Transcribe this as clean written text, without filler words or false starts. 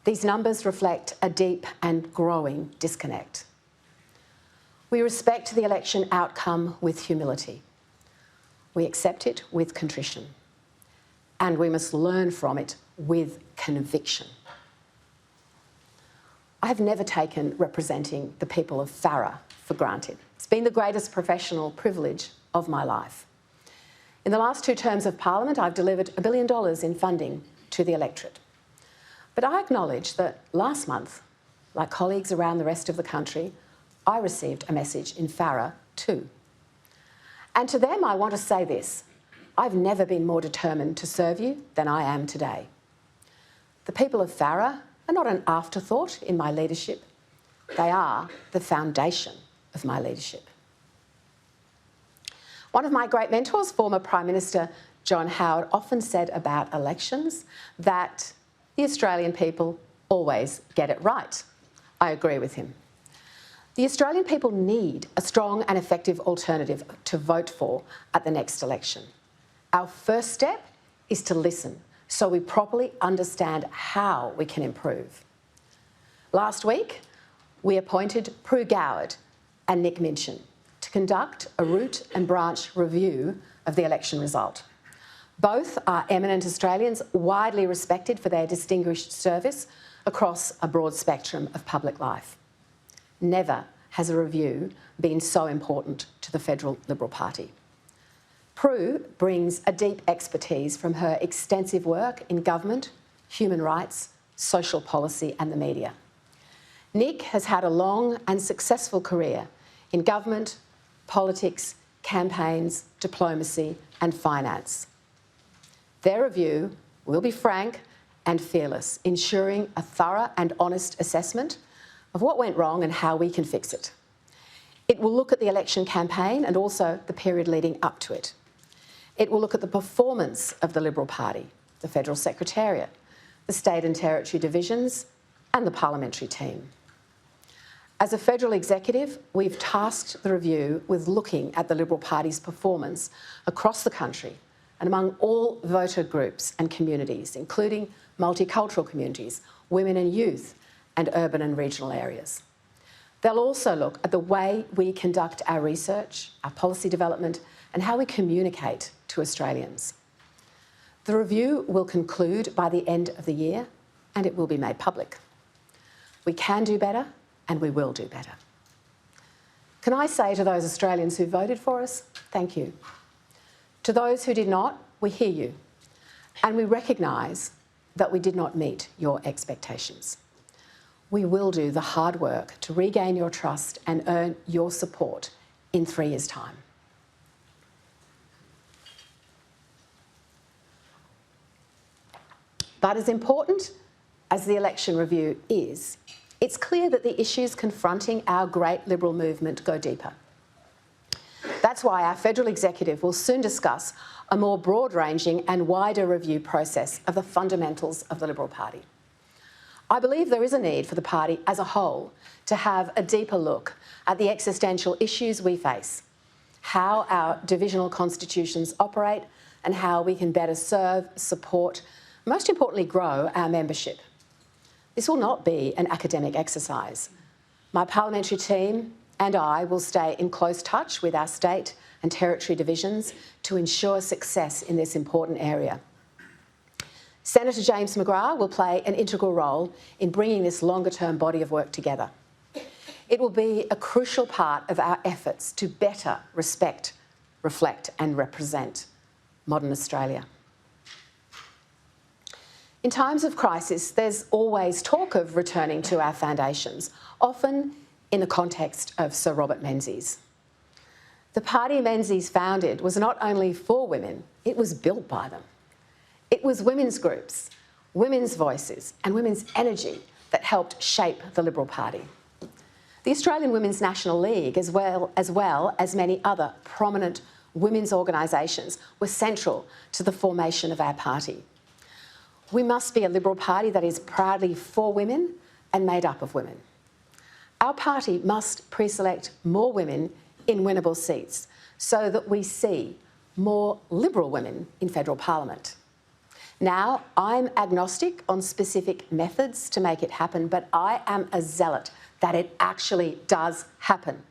These numbers reflect a deep and growing disconnect. We respect the election outcome with humility. We accept it with contrition. And we must learn from it with conviction. I have never taken representing the people of Farrer for granted. It's been the greatest professional privilege of my life. In the last 2 terms of Parliament, I've delivered $1 billion in funding to the electorate. But I acknowledge that last month, like colleagues around the rest of the country, I received a message in Farrer too. And to them, I want to say this: I've never been more determined to serve you than I am today. The people of Farrer are not an afterthought in my leadership. They are the foundation of my leadership. One of my great mentors, former Prime Minister John Howard, often said about elections that the Australian people always get it right. I agree with him. The Australian people need a strong and effective alternative to vote for at the next election. Our first step is to listen so we properly understand how we can improve. Last week, we appointed Prue Goward and Nick Minchin to conduct a root and branch review of the election result. Both are eminent Australians, widely respected for their distinguished service across a broad spectrum of public life. Never has a review been so important to the Federal Liberal Party. Prue brings a deep expertise from her extensive work in government, human rights, social policy and the media. Nick has had a long and successful career in government, politics, campaigns, diplomacy and finance. Their review will be frank and fearless, ensuring a thorough and honest assessment of what went wrong and how we can fix it. It will look at the election campaign and also the period leading up to it. It will look at the performance of the Liberal Party, the Federal Secretariat, the State and Territory divisions and the parliamentary team. As a federal executive, we've tasked the review with looking at the Liberal Party's performance across the country and among all voter groups and communities, including multicultural communities, women and youth, and urban and regional areas. They'll also look at the way we conduct our research, our policy development, and how we communicate to Australians. The review will conclude by the end of the year, and it will be made public. We can do better, and we will do better. Can I say to those Australians who voted for us, thank you. To those who did not, we hear you, and we recognise that we did not meet your expectations. We will do the hard work to regain your trust and earn your support in 3 years' time. But as important as the election review is, it's clear that the issues confronting our great Liberal movement go deeper. That's why our federal executive will soon discuss a more broad-ranging and wider review process of the fundamentals of the Liberal Party. I believe there is a need for the party as a whole to have a deeper look at the existential issues we face, how our divisional constitutions operate, and how we can better serve, support, most importantly, grow our membership. This will not be an academic exercise. My parliamentary team and I will stay in close touch with our state and territory divisions to ensure success in this important area. Senator James McGrath will play an integral role in bringing this longer-term body of work together. It will be a crucial part of our efforts to better respect, reflect and represent modern Australia. In times of crisis, there's always talk of returning to our foundations, often in the context of Sir Robert Menzies. The party Menzies founded was not only for women, it was built by them. It was women's groups, women's voices and women's energy that helped shape the Liberal Party. The Australian Women's National League, as well as many other prominent women's organisations, were central to the formation of our party. We must be a Liberal Party that is proudly for women and made up of women. Our party must pre-select more women in winnable seats so that we see more Liberal women in federal parliament. Now, I'm agnostic on specific methods to make it happen, but I am a zealot that it actually does happen.